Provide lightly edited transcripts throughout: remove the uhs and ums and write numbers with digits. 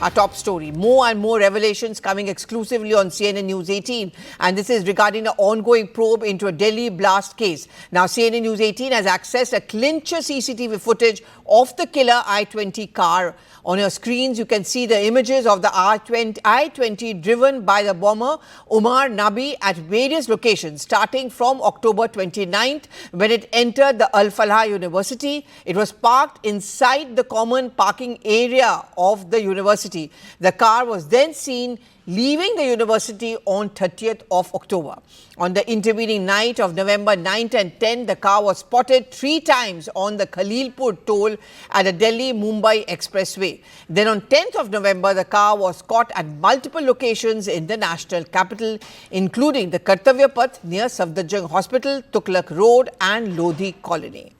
Our top story, more and more revelations coming exclusively on CNN News 18, and this is regarding the ongoing probe into a Delhi blast case. Now, CNN News 18 has accessed a clincher CCTV footage of the killer I-20 car. On your screens, you can see the images of the I-20 driven by the bomber Umar Nabi at various locations, starting from October 29th, when it entered the Al Falah University. It was parked inside the common parking area of the university. The car was then seen leaving the university on 30th of October. On the intervening night of November 9th and 10th, the car was spotted 3 times on the Khalilpur toll at the Delhi-Mumbai Expressway. Then on 10th of November, the car was caught at multiple locations in the national capital, including the Kartavya Path near Safdarjung Hospital, Tughlaq Road and Lodhi Colony.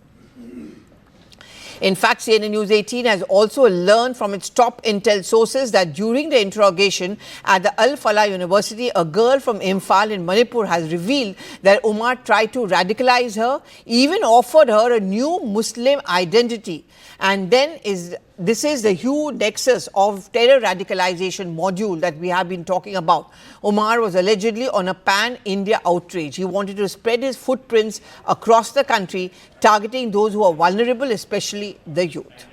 In fact, CNN News 18 has also learned from its top intel sources that during the interrogation at the Al Falah University, a girl from Imphal in Manipur has revealed that Umar tried to radicalize her, even offered her a new Muslim identity. And then this is the huge nexus of terror radicalization module that we have been talking about. Umar was allegedly on a pan-India outrage. He wanted to spread his footprints across the country, targeting those who are vulnerable, especially the youth.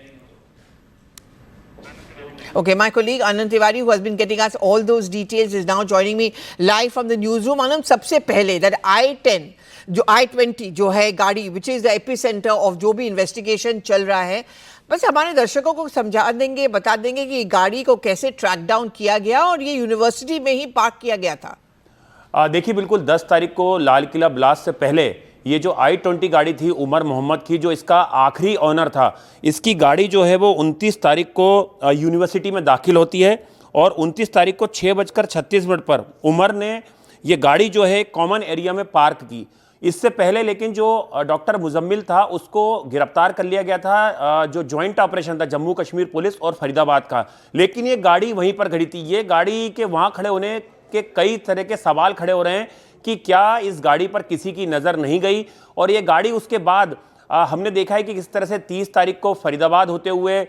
Okay, my colleague Anand Tiwari, who has been getting us all those details, is now joining me live from the newsroom. Anand, सबसे पहले that I-10, जो I-20 जो है गाड़ी, which is the epicenter of जो भी investigation चल रहा है, बस हमारे दर्शकों को समझा देंगे, बता देंगे कि गाड़ी को कैसे ट्रैक डाउन किया गया और ये यूनिवर्सिटी में ही पार्क किया गया था। देखिए, बिल्कुल 10 तारीख को लाल किला ब्लास्ट से पहले ये जो I-20 गाड़ी थी उमर मोहम्मद की, जो इसका आखिरी ऑनर था, इसकी गाड़ी जो है वो 29 तारीख को यूनिवर्सिटी में दाखिल होती है और 29 तारीख को 6:36 पर उमर ने ये गाड़ी जो है कॉमन एरिया में पार्क की। इससे पहले लेकिन जो डॉक्टर मुजम्मिल था उसको गिरफ्तार कर लिया गया था, जो जॉइंट ऑपरेशन था जम्मू कश्मीर पुलिस और फरीदाबाद का, लेकिन ये गाड़ी वहीं पर खड़ी थी। ये गाड़ी के वहाँ खड़े होने के कई तरह के सवाल खड़े हो रहे हैं कि क्या इस गाड़ी पर किसी की नज़र नहीं गई। और ये गाड़ी उसके बाद हमने देखा है कि किस तरह से 30 तारीख को फरीदाबाद होते हुए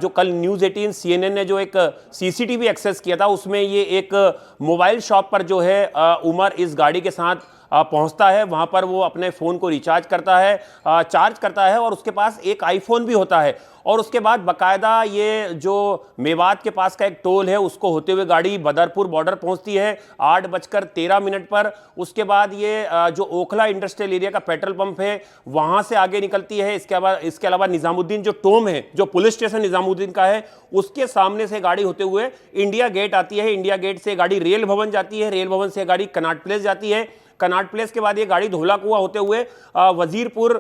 जो कल न्यूज़ 18 CNN ने जो एक CCTV एक्सेस किया था उसमें ये एक मोबाइल शॉप पर जो है उमर इस गाड़ी के साथ पहुंचता है। वहां पर वो अपने फ़ोन को रिचार्ज करता है, चार्ज करता है और उसके पास एक आईफोन भी होता है। और उसके बाद बाकायदा ये जो मेवात के पास का एक टोल है उसको होते हुए गाड़ी बदरपुर बॉर्डर पहुंचती है 8:13 पर। उसके बाद ये जो ओखला इंडस्ट्रियल एरिया का पेट्रोल पंप है वहां से आगे निकलती है। इसके अलावा निजामुद्दीन जो टोम है, जो पुलिस स्टेशन निजामुद्दीन का है, उसके सामने से गाड़ी होते हुए इंडिया गेट आती है। इंडिया गेट से गाड़ी रेल भवन जाती है, रेल भवन से गाड़ी कनाट प्लेस जाती है, कनाट प्लेस के बाद ये गाड़ी धोला कुआं होते हुए वजीरपुर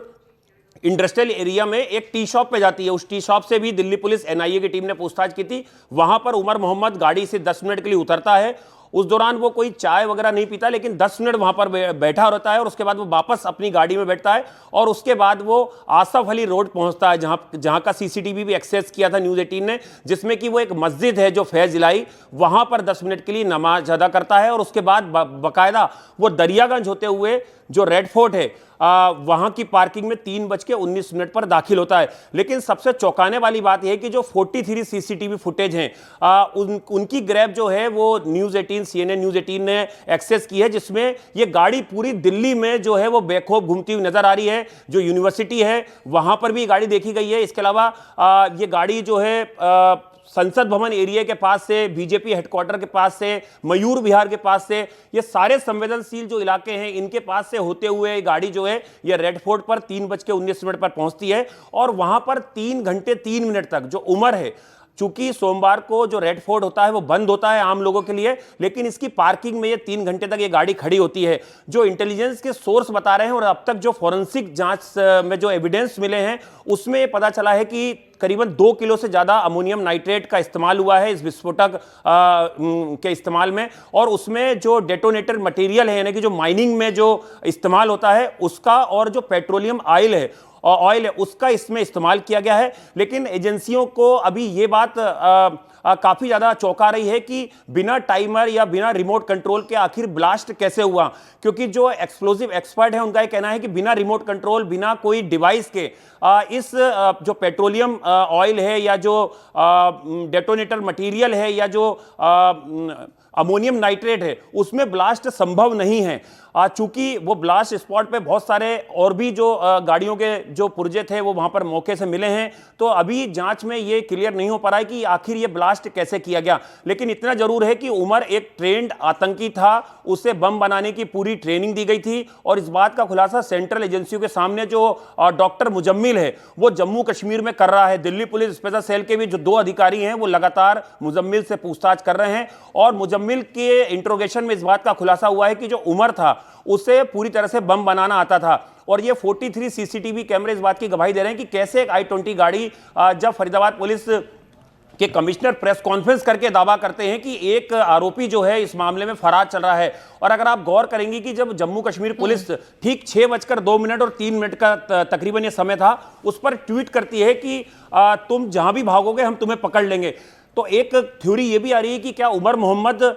इंडस्ट्रियल एरिया में एक टी शॉप पे जाती है। उस टी शॉप से भी दिल्ली पुलिस NIA की टीम ने पूछताछ की थी। वहां पर उमर मोहम्मद गाड़ी से 10 मिनट के लिए उतरता है। उस दौरान वो कोई चाय वगैरह नहीं पीता, लेकिन 10 मिनट वहां पर बैठा रहता है और उसके बाद वो वापस अपनी गाड़ी में बैठता है और उसके बाद वो आसफ अली रोड पहुंचता है, जहां का CCTV भी एक्सेस किया था न्यूज़ 18 ने, जिसमें कि वो एक मस्जिद है जो फैज इलाई, वहां पर 10 मिनट के लिए नमाज अदा करता है। और उसके बाद बाकायदा वो दरियागंज होते हुए जो रेड फोर्ट है वहां की पार्किंग में 3:19 पर दाखिल होता है। लेकिन सबसे चौंकाने वाली बात यह है कि जो 43 CCTV फुटेज हैं उनकी ग्रैब जो है वो न्यूज़ 18 CNN न्यूज़ 18 ने एक्सेस की है, जिसमें ये गाड़ी पूरी दिल्ली में जो है वो बेखौफ घूमती हुई नजर आ रही है। जो यूनिवर्सिटी है वहां पर भी गाड़ी देखी गई है। इसके अलावा ये गाड़ी जो है संसद भवन एरिया के पास से, बीजेपी हेडक्वार्टर के पास से, मयूर विहार के पास से, ये सारे संवेदनशील जो इलाके हैं इनके पास से होते हुए गाड़ी जो है ये रेड फोर्ट पर 3:19 पर पहुंचती है। और वहां पर 3 घंटे 3 मिनट तक जो उमर है, चूंकि सोमवार को जो रेड फोर्ट होता है वो बंद होता है आम लोगों के लिए, लेकिन इसकी पार्किंग में ये 3 घंटे तक ये गाड़ी खड़ी होती है। जो इंटेलिजेंस के सोर्स बता रहे हैं और अब तक जो फॉरेंसिक जांच में जो एविडेंस मिले हैं उसमें ये पता चला है कि करीबन 2 किलो से ज़्यादा अमोनियम नाइट्रेट का इस्तेमाल हुआ है इस विस्फोटक के इस्तेमाल में। और उसमें जो डेटोनेटर मटेरियल है, यानी कि जो माइनिंग में जो इस्तेमाल होता है उसका, और जो पेट्रोलियम ऑयल है ऑयल है उसका इसमें इस्तेमाल किया गया है। लेकिन एजेंसियों को अभी ये बात काफी ज्यादा चौंका रही है कि बिना टाइमर या बिना रिमोट कंट्रोल के आखिर ब्लास्ट कैसे हुआ, क्योंकि जो एक्सप्लोजिव एक्सपर्ट है उनका ये कहना है कि बिना रिमोट कंट्रोल, बिना कोई डिवाइस के इस जो पेट्रोलियम ऑयल है या जो डेटोनेटर मटेरियल है या जो अमोनियम नाइट्रेट है उसमें ब्लास्ट संभव नहीं है। चूंकि वो ब्लास्ट स्पॉट पे बहुत सारे और भी जो गाड़ियों के जो पुर्जे थे वो वहां पर मौके से मिले हैं, तो अभी जांच में ये क्लियर नहीं हो पा रहा है कि आखिर ये ब्लास्ट कैसे किया गया। लेकिन इतना जरूर है कि उमर एक ट्रेंड आतंकी था, उसे बम बनाने की पूरी ट्रेनिंग दी गई थी और इस बात का खुलासा सेंट्रल एजेंसियों के सामने जो डॉक्टर मुजम्मिल है वो जम्मू कश्मीर में कर रहा है। दिल्ली पुलिस स्पेशल सेल के भी जो 2 अधिकारी हैं वो लगातार मुजम्मिल से पूछताछ कर रहे हैं और मुजम्मिल के इंट्रोगेशन में इस बात का खुलासा हुआ है कि जो उमर था उसे पूरी तरह से बम बनाना आता था। और ये 43 सीसीटीवी कैमरे इस बात की गवाही दे रहे हैं कि कैसे एक i20 गाड़ी, जब फरीदाबाद पुलिस के कमिश्नर प्रेस कॉन्फ्रेंस करके दावा करते हैं कि एक आरोपी जो है इस मामले में फरार चल रहा है। और अगर आप गौर करेंगे कि जब जम्मू कश्मीर पुलिस ठीक 6:02 और 3 मिनट का तकरीबन ये समय था, उस पर ट्वीट करती है कि तुम जहां भी भागोगे हम तुम्हें पकड़ लेंगे। तो एक थ्योरी ये भी आ रही है कि क्या उमर मोहम्मद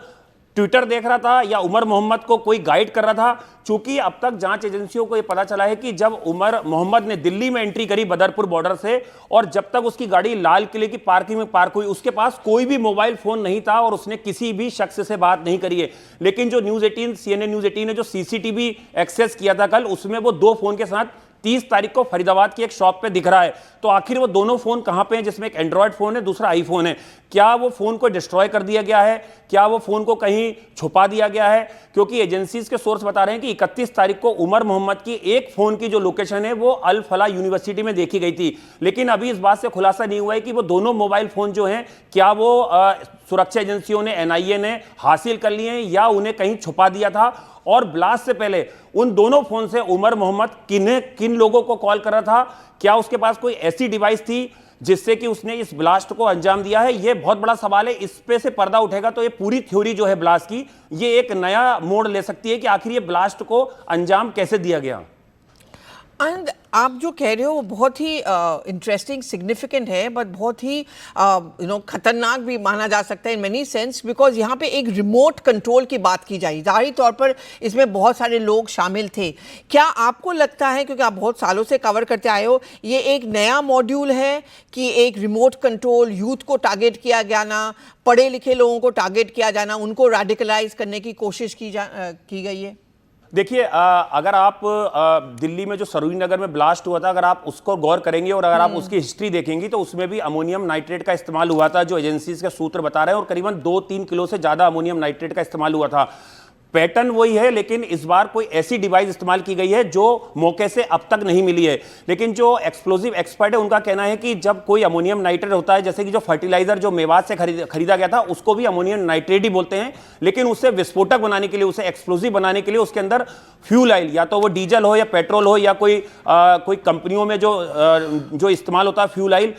ट्विटर देख रहा था या उमर मोहम्मद को कोई गाइड कर रहा था। चूंकि अब तक जांच एजेंसियों को यह पता चला है कि जब उमर मोहम्मद ने दिल्ली में एंट्री करी बदरपुर बॉर्डर से और जब तक उसकी गाड़ी लाल किले की पार्किंग में पार्क हुई, उसके पास कोई भी मोबाइल फोन नहीं था और उसने किसी भी शख्स से बात नहीं करी है। लेकिन जो न्यूज 18 CNN न्यूज 18 ने जो सीसीटीवी एक्सेस किया था कल, उसमें वो 2 फोन के साथ 30 तारीख को फरीदाबाद की एक शॉप पे दिख रहा है। तो आखिर वो दोनों फोन कहां पे हैं, जिसमें एक एंड्रॉयड फोन है, दूसरा आईफोन है। क्या वो फोन को डिस्ट्रॉय कर दिया गया है, क्या वो फोन को कहीं छुपा दिया गया है? क्योंकि एजेंसीज के सोर्स बता रहे हैं कि 31 तारीख को उमर मोहम्मद की एक फोन की जो लोकेशन है वो अल फला यूनिवर्सिटी में देखी गई थी। लेकिन अभी इस बात से खुलासा नहीं हुआ है कि वो दोनों मोबाइल फोन जो हैं क्या वो सुरक्षा एजेंसियों ने, NIA ने हासिल कर लिए हैं या उन्हें कहीं छुपा दिया था। और ब्लास्ट से पहले उन दोनों फोन से उमर मोहम्मद किन लोगों को कॉल कर रहा था, क्या उसके पास कोई ऐसी डिवाइस थी जिससे कि उसने इस ब्लास्ट को अंजाम दिया है? यह बहुत बड़ा सवाल है। इस पे से पर्दा उठेगा तो ये पूरी थ्योरी जो है ब्लास्ट की, ये एक नया मोड़ ले सकती है कि आखिर ये ब्लास्ट को अंजाम कैसे दिया गया। एंड आप जो कह रहे हो वो बहुत ही इंटरेस्टिंग, सिग्निफिकेंट है, बट बहुत ही खतरनाक भी माना जा सकता है इन मेनी सेंस, बिकॉज यहाँ पे एक रिमोट कंट्रोल की बात की जाए। जाहिर तौर पर इसमें बहुत सारे लोग शामिल थे। क्या आपको लगता है, क्योंकि आप बहुत सालों से कवर करते आए हो, ये एक नया मॉड्यूल है कि एक रिमोट कंट्रोल, यूथ को टारगेट किया जाना, पढ़े लिखे लोगों को टारगेट किया जाना, उनको रेडिकलाइज करने की कोशिश की गई है? देखिए, अगर आप दिल्ली में जो सरोजिनी नगर में ब्लास्ट हुआ था, अगर आप उसको गौर करेंगे और अगर आप उसकी हिस्ट्री देखेंगी तो उसमें भी अमोनियम नाइट्रेट का इस्तेमाल हुआ था, जो एजेंसीज के सूत्र बता रहे हैं, और करीबन 2-3 किलो से ज्यादा अमोनियम नाइट्रेट का इस्तेमाल हुआ था। पैटर्न वही है, लेकिन इस बार कोई ऐसी डिवाइस इस्तेमाल की गई है जो मौके से अब तक नहीं मिली है। लेकिन जो एक्सप्लोजिव एक्सपर्ट है उनका कहना है कि जब कोई अमोनियम नाइट्रेट होता है, जैसे कि जो फर्टिलाइजर जो मेवात से खरीदा गया था उसको भी अमोनियम नाइट्रेट ही बोलते हैं, लेकिन उसे विस्फोटक बनाने के लिए, उसे एक्सप्लोजिव बनाने के लिए उसके अंदर फ्यूल ऑयल, या तो वो डीजल हो या पेट्रोल हो या कोई कंपनियों में जो इस्तेमाल होता है फ्यूल ऑयल,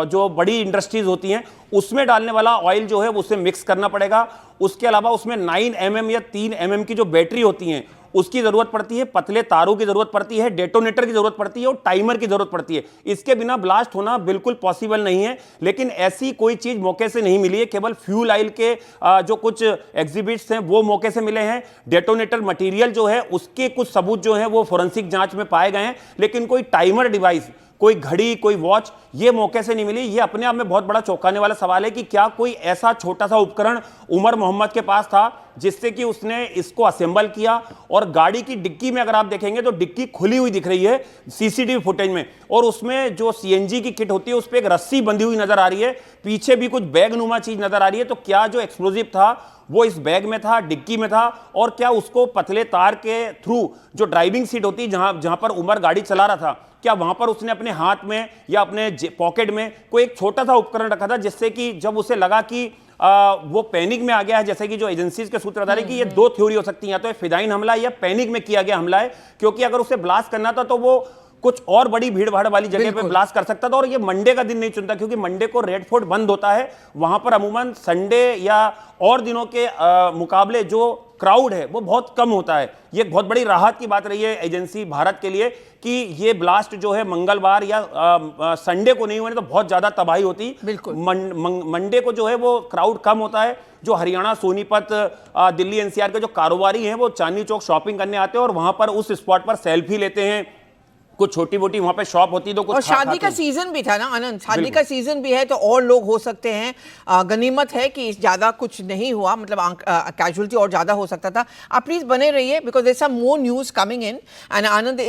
जो बड़ी इंडस्ट्रीज होती हैं उसमें डालने वाला ऑयल जो है उसे मिक्स करना पड़ेगा। उसके अलावा उसमें 9 mm या 3 mm की जो बैटरी होती हैं उसकी जरूरत पड़ती है, पतले तारों की जरूरत पड़ती है, डेटोनेटर की जरूरत पड़ती है और टाइमर की जरूरत पड़ती है। इसके बिना ब्लास्ट होना बिल्कुल पॉसिबल नहीं है। लेकिन ऐसी कोई चीज मौके से नहीं मिली है, केवल फ्यूल ऑयल के जो कुछ एग्जिबिट्स हैं वो मौके से मिले हैं। डेटोनेटर मटेरियल जो है उसके कुछ सबूत जो है वो फोरेंसिक जांच में पाए गए हैं, लेकिन कोई टाइमर डिवाइस, कोई घड़ी, कोई वॉच ये मौके से नहीं मिली। ये अपने आप में बहुत बड़ा चौंकाने वाला सवाल है कि क्या कोई ऐसा छोटा सा उपकरण उमर मोहम्मद के पास था जिससे कि उसने इसको असेंबल किया। और गाड़ी की डिक्की में अगर आप देखेंगे तो डिक्की खुली हुई दिख रही है सीसीटीवी फुटेज में, और उसमें जो CNG की किट होती है उस पर एक रस्सी बंधी हुई नजर आ रही है, पीछे भी कुछ बैग नुमा चीज नजर आ रही है। तो क्या जो एक्सप्लोजिव था वो इस बैग में था, डिक्की में था, और क्या उसको पतले तार के थ्रू जो ड्राइविंग सीट होती है जहां पर उमर गाड़ी चला रहा था, क्या वहां पर उसने अपने हाथ में या अपने पॉकेट में कोई एक छोटा सा उपकरण रखा था जिससे कि जब उसे लगा कि वो पैनिक में आ गया है, जैसे कि जो एजेंसीज के सूत्र बता रहे हैं कि ये 2 थ्योरी हो सकती है, या तो फिदाइन हमला या पैनिक में किया गया हमला है। क्योंकि अगर उसे ब्लास्ट करना था तो वो कुछ और बड़ी भीड़ भाड़ वाली जगह पे ब्लास्ट कर सकता था। और ये मंडे का दिन नहीं चुनता, क्योंकि मंडे को रेड फोर्ट बंद होता है, वहां पर अमूमन संडे या और दिनों के मुकाबले जो क्राउड है वो बहुत कम होता है। ये एक बहुत बड़ी राहत की बात रही है एजेंसी भारत के लिए कि ये ब्लास्ट जो है मंगलवार या संडे को नहीं हुए तो बहुत ज्यादा तबाही होती। बिल्कुल। मंडे को जो है वो क्राउड कम होता है। जो हरियाणा, सोनीपत, दिल्ली एनसीआर के जो कारोबारी हैं वो चांदनी चौक शॉपिंग करने आते हैं और वहां पर उस स्पॉट पर सेल्फी लेते हैं। कुछ छोटी मोटी वहां पे शॉप होती तो कुछ और शादी का सीजन भी था ना आनंद, शादी का सीजन भी है तो और लोग हो सकते हैं। गनीमत है कि ज्यादा कुछ नहीं हुआ, मतलब कैजुअलिटी और ज्यादा हो सकता था। आप प्लीज बने रहिए because there some more news coming in and Anand